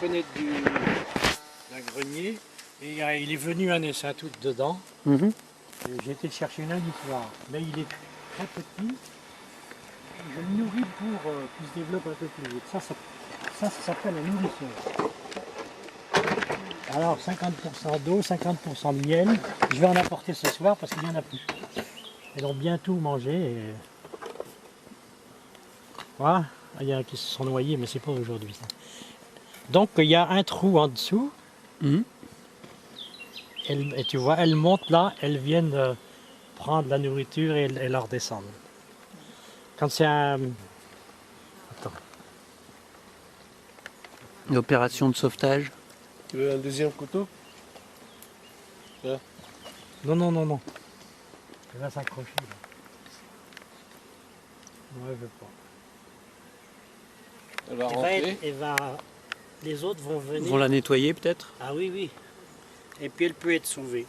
fenêtre d'un grenier et il est venu un essaim tout dedans. J'ai été le chercher lundi soir, mais il est très petit. Je le nourris pour qu'il se développe un peu plus vite. Ça s'appelle la nourriture. Alors 50% d'eau, 50% de miel. Je vais en apporter ce soir parce qu'il n'y en a plus. Ils ont bien tout mangé. Et... voilà. Il y en a qui se sont noyés, mais c'est pas aujourd'hui. Donc il y a un trou en dessous. Et tu vois, elles montent là, elles viennent prendre la nourriture et elles redescendent. Quand c'est un... Attends. Une opération de sauvetage. Tu veux un deuxième couteau? Là. Non, non, non, non. Elle va s'accrocher. Non, elle veut pas. Elle va rentrer. Les autres vont venir. Ils vont la nettoyer peut-être? Ah oui, oui. Et puis elle peut être sauvée.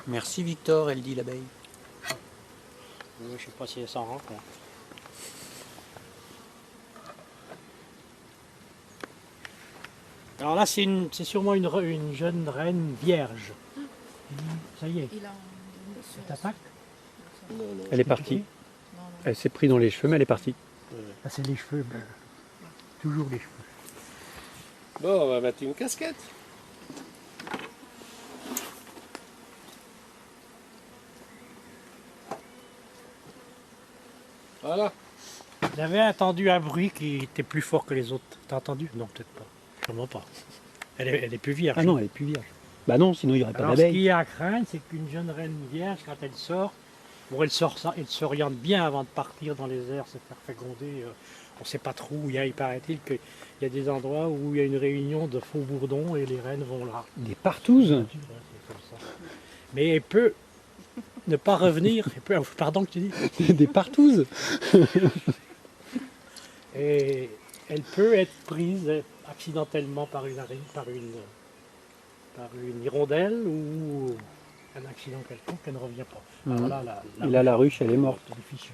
Merci Victor, elle dit l'abeille. Je ne sais pas si elle s'en rend compte. Alors là, c'est sûrement une jeune reine vierge. Ça y est. Elle t'attaque? Elle est partie. Elle s'est prise dans les cheveux, mais elle est partie. Ah, c'est les cheveux. Toujours les cheveux. Bon, on va mettre une casquette. Voilà. J'avais entendu un bruit qui était plus fort que les autres. T'as entendu? Non, peut-être pas. Sûrement pas. Elle est plus vierge. Ah non, elle est plus vierge. Bah non, sinon il n'y aurait pas Alors, ce d'abeille. qu'il y a à craindre, c'est qu'une jeune reine vierge, quand elle sort, bon, elle s'oriente bien avant de partir dans les airs, se faire féconder. On ne sait pas trop où il paraît-il qu'il y a des endroits où il y a une réunion de faux bourdons et les reines vont là. Des partouzes. C'est comme ça. Mais elle peut ne pas revenir. Pardon que tu dis. Des partouzes. Et elle peut être prise accidentellement par une hirondelle ou un accident quelconque, elle ne revient pas. Alors là, Et là, la ruche, elle est morte. elle est fichue.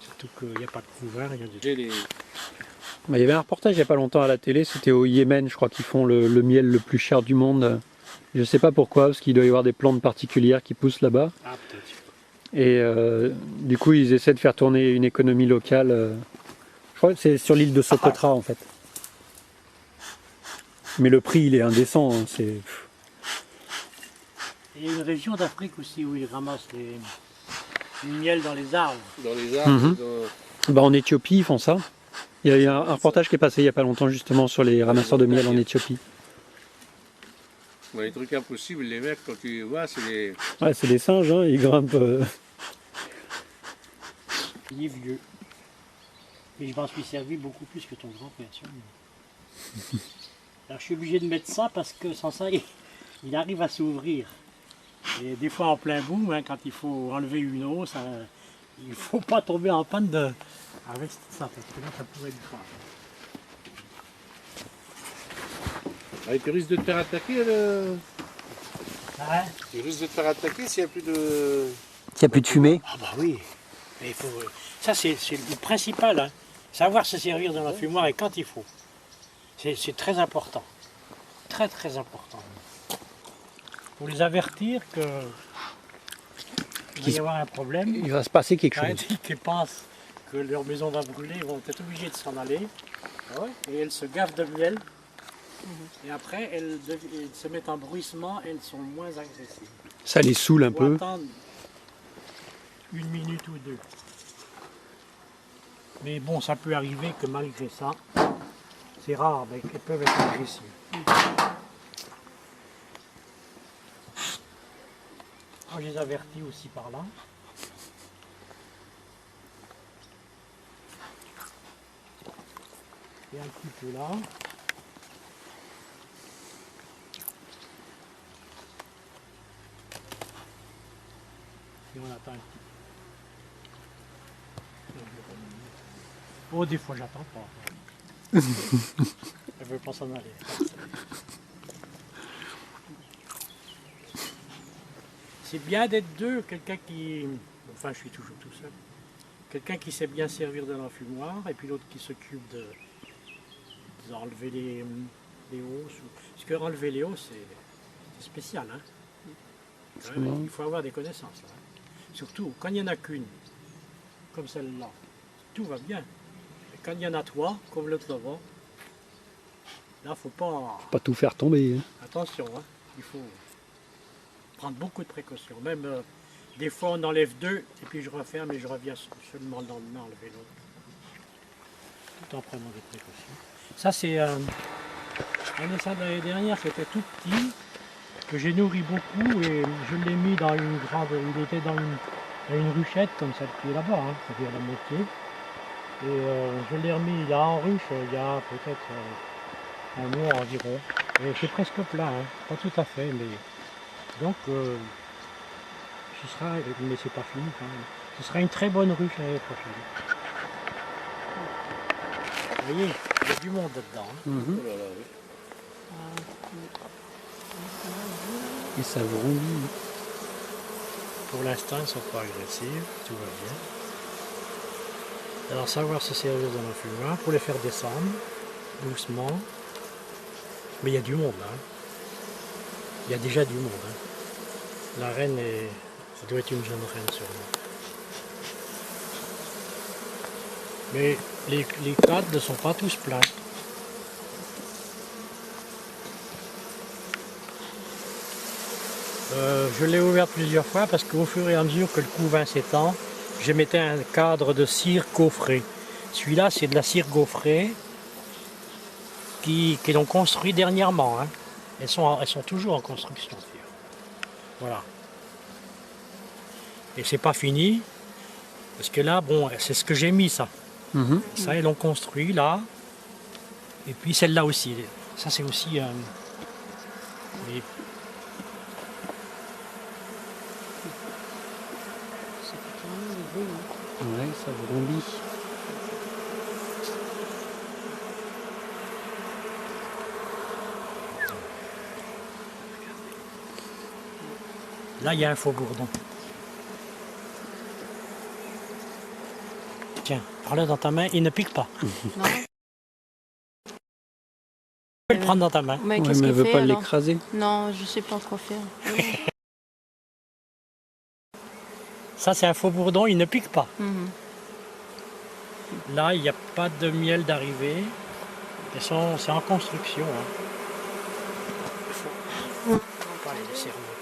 Surtout qu'il n'y a pas de couvain, rien du tout. J'ai les... Bah, il y avait un reportage il n'y a pas longtemps à la télé, c'était au Yémen, je crois qu'ils font le miel le plus cher du monde. Je ne sais pas pourquoi, parce qu'il doit y avoir des plantes particulières qui poussent là-bas. Ah, peut-être. Et du coup, ils essaient de faire tourner une économie locale. Je crois que c'est sur l'île de Socotra, en fait. Mais le prix, il est indécent. Hein, c'est... Il y a une région d'Afrique aussi où ils ramassent le miel dans les arbres. Dans les arbres. Bah, en Éthiopie, ils font ça. Il y a eu un reportage qui est passé il n'y a pas longtemps, justement, sur les ramasseurs de miel en Éthiopie. Bon, les trucs impossibles, les mecs, quand tu les vois, c'est les... Ouais, c'est des singes, hein, ils grimpent. Il est vieux. Et je m'en suis servi beaucoup plus que ton grand-père, sûrement. Alors je suis obligé de mettre ça parce que sans ça, il arrive à s'ouvrir. Et des fois en plein boom, hein, quand il faut enlever une eau, il ne faut pas tomber en panne avec ça, parce que là ça pourrait être grave. Ah, tu risques de te faire attaquer, Ah, Tu risques de te faire attaquer s'il n'y a plus de... S'il n'y a plus de fumée. ah bah oui. Mais ça c'est le principal, hein. Savoir se servir dans la fumoir et quand il faut. C'est très important. Très très important. Pour les avertir que il va y avoir un problème. Il va se passer quelque Quand chose. ils pensent que leur maison va brûler, ils vont être obligés de s'en aller. Et elles se gavent de miel. Et après, elles se mettent en bruissement, elles sont moins agressives. Ça les saoule un Il faut peu. attendre 1 minute ou 2. Mais bon, ça peut arriver que malgré ça, c'est rare, mais qu'elles peuvent être agressives. Moi, je les avertis aussi par là. Et un petit peu là. Et on attend un petit peu. Oh, des fois, j'attends pas. Elle veut pas s'en aller. C'est bien d'être deux, quelqu'un qui... Enfin, je suis toujours tout seul. quelqu'un qui sait bien servir de l'enfumoir et puis l'autre qui s'occupe d'enlever les hausses. Parce que enlever les hausses, c'est spécial. Hein. Ouais, Comment il faut avoir des connaissances. Là. Surtout quand il n'y en a qu'une, comme celle-là, tout va bien. Et quand il y en a trois, comme l'autre là-bas, là, il ne faut pas... Pas tout faire tomber. Hein. Attention, hein, il faut prendre beaucoup de précautions. Même des fois, on enlève deux et puis je referme et je reviens seulement le lendemain enlever l'autre. Tout en prenant des précautions. Ça, c'est un essaim de l'année dernière qui était tout petit, que j'ai nourri beaucoup et je l'ai mis dans une grande. Il était dans une ruchette comme celle qui est là-bas, hein, c'est-à-dire la moitié. Et je l'ai remis là en ruche il y a peut-être un mois environ. Et c'est presque plein, hein, pas tout à fait, mais donc ce sera, mais c'est pas fini quand même. Ce sera une très bonne ruche l'année prochaine. Vous voyez, il y a du monde dedans. Hein. Mhm. Oh là là, oui. Et ça grandit. Pour l'instant, ils ne sont pas agressifs, tout va bien. Alors savoir se servir dans l'enfumoir pour les faire descendre doucement. Mais il y a du monde, hein. Il y a déjà du monde. Hein. La reine ça doit être une jeune reine sûrement. Mais les cadres ne sont pas tous pleins. Je l'ai ouvert plusieurs fois parce qu'au fur et à mesure que le couvain s'étend, je mettais un cadre de cire gaufrée. Celui-là, c'est de la cire gaufrée qui l'ont construit dernièrement. Hein. Elles sont toujours en construction. Voilà. Et c'est pas fini, parce que là, bon, c'est ce que j'ai mis, ça. Mhm. Ça, ils l'ont construit, là. Et puis celle-là aussi. Ça, c'est aussi... les- Ouais, ça grandit. Là, il y a un faux bourdon. Tiens, prends-le dans ta main, il ne pique pas. Tu Non. peux le prendre dans ta main. Mais Ouais, qu'est-ce mais elle qu'il veut fait pas alors? l'écraser. Non, je sais pas quoi faire. Ça, c'est un faux bourdon, il ne pique pas. Mhm. Là, il n'y a pas de miel d'arrivée. C'est en construction. Hein. Il faut pas les laisser remonter.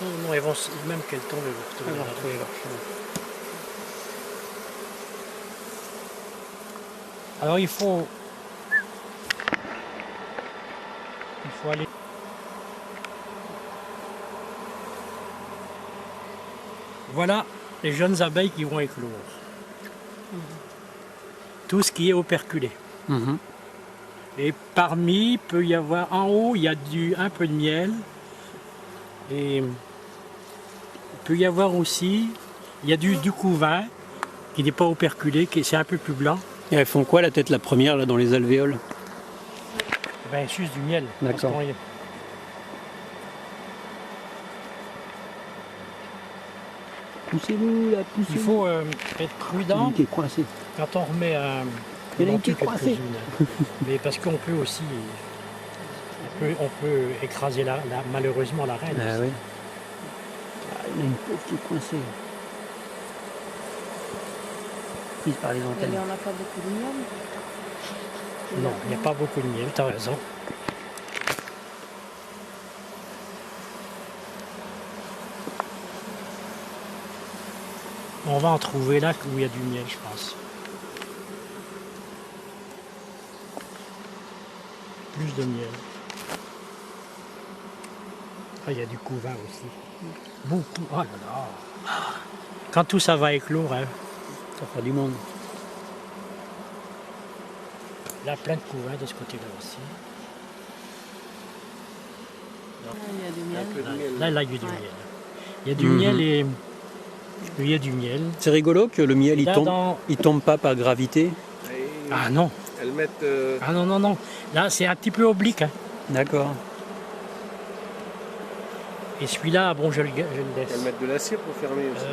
Non, non, elles vont, même qu'elles tombent, elles vont retourner là. Alors il faut aller. Voilà les jeunes abeilles qui vont éclore. Tout ce qui est operculé. Mhm. Et parmi, peut y avoir, en haut, il y a un peu de miel. Et il peut y avoir aussi, il y a du couvain qui n'est pas operculé, c'est un peu plus blanc. Et elles font quoi la tête la première là dans les alvéoles? Ben, elles sucent du miel. parce D'accord. qu'on- Poussez-vous là, Il poussez-vous. faut être prudent Qui est coincé. quand on remet un. Il y en a on une qui est tue coincée. quelques-unes. Mais parce qu'on peut aussi. On peut écraser malheureusement la reine. Ah oui. Ah, il y en a une pauvre qui est coincée. Prise par les Mais antennes. il n'y en a pas beaucoup de miel. Non, il n'y a pas beaucoup de miel, tu as raison. On va en trouver là où il y a du miel, je pense. Plus de miel. Ah, il y a du couvain aussi. Beaucoup. Oh là là. Quand tout ça va éclore, hein, Ça fera du monde. là, plein de couvains de ce côté-là aussi. Ah, il y a du Un miel. peu de miel. Là, il y a du Ouais. miel. Il y a du Mhm. miel et... Il y a du miel. C'est rigolo que le miel Là, il tombe pas par gravité. Et Ah non. elles mettent. Ah non, non, non. Là, c'est un petit peu oblique. Hein. D'accord. Et celui-là, bon, je le laisse. Elles mettent de la cire pour fermer aussi.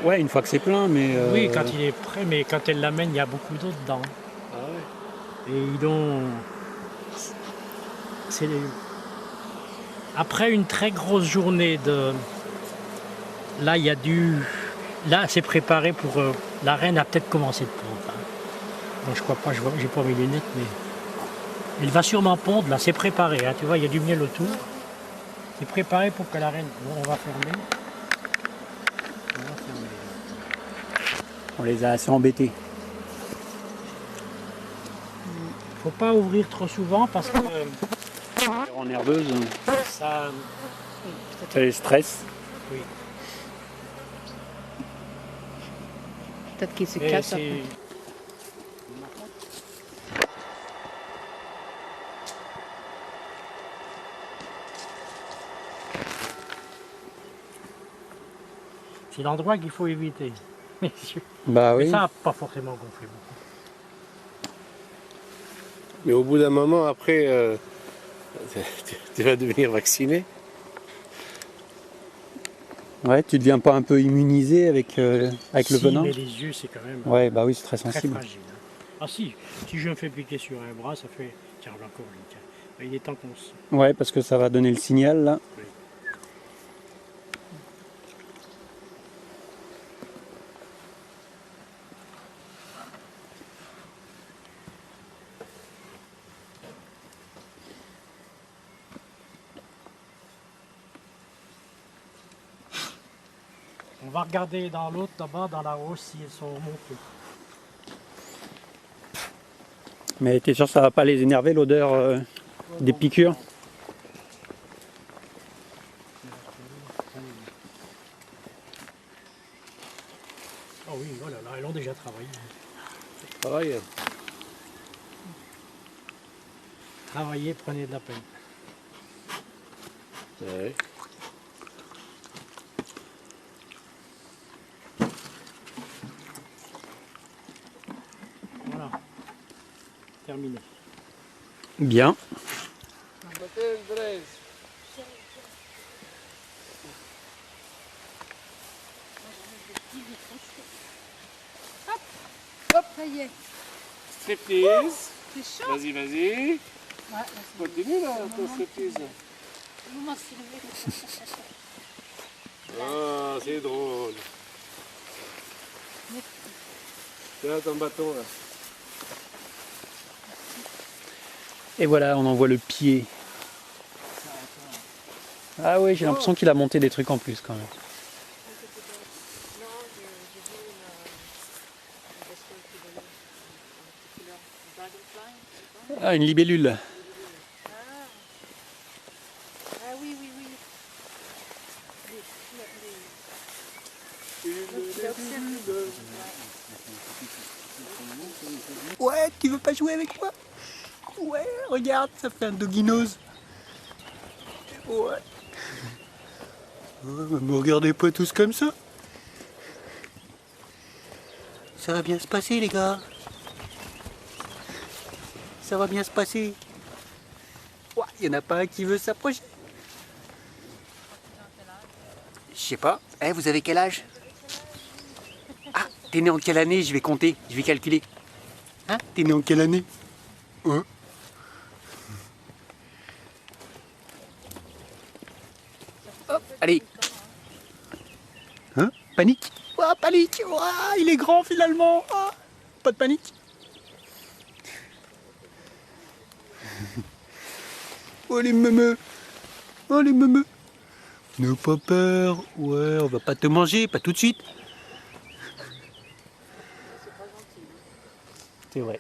Ouais, une fois que c'est plein, mais... Oui, quand il est prêt, mais quand elle l'amène, il y a beaucoup d'eau dedans. Ah ouais. Et ils ont... c'est les- Après une très grosse journée de... Là, il y a du... Là, c'est préparé pour... La reine a peut-être commencé de pondre. Hein. Donc, je crois pas, j'ai pas mes lunettes, mais... Elle va sûrement pondre, là, c'est préparé. Hein. Tu vois, il y a du miel autour. C'est préparé pour que la reine... Bon, on va fermer. On va fermer. On les a assez embêtés. Faut pas ouvrir trop souvent parce que En nerveuse, ça... ça les stresse. Oui. Peut-être qu'il se Mais casse c'est... après. C'est l'endroit qu'il faut éviter. Mais Bah oui. ça n'a pas forcément gonflé beaucoup. Mais au bout d'un moment, après, tu vas devenir vacciné. Ouais, tu deviens pas un peu immunisé avec le Si, venin? mais les yeux, c'est quand même Ouais, bah oui, c'est très très sensible. fragile. Hein. Ah si je me fais piquer sur un bras, ça fait... Tiens, encore une. Tiens. Ben, il est temps qu'on se... Ouais, parce que ça va donner le signal là. On va regarder dans l'autre, d'abord, dans la hausse, si elles sont montées. Mais t'es sûr que ça va pas les énerver l'odeur des piqûres? Oh oui, voilà, là, elles ont déjà travaillé. Pareil. Travailler, prenez de la peine. Ouais. Voilà. Terminé. Bien. Hop, ça y est. Striptease. C'est chaud. Vas-y, vas-y. Ouais, là, Continue là, ton striptease. c'est moment serré. Ah, c'est drôle. Tiens ton bâton là. Et voilà, on en voit le pied. Ah oui, j'ai l'impression qu'il a monté des trucs en plus quand même. Ah, une libellule. Ah oui, oui, oui. Ouais, tu veux pas jouer avec moi? Ouais, regarde, ça fait un doggy nose. Ouais. Me regardez pas tous comme ça. Ça va bien se passer, les gars. Ça va bien se passer. Ouais, y en a pas un qui veut s'approcher. Je sais pas. Eh, vous avez quel âge? Ah, t'es né en quelle année? Je vais compter, je vais calculer. Hein? T'es né en quelle année? Hein? Hop, allez. Hein? Panique? Ouah, panique! Ouah, il est grand finalement! Ah, pas de panique? Oh les meumeux! Oh les meumeux! N'aie pas peur! Ouais, on va pas te manger, pas tout de suite! C'est vrai.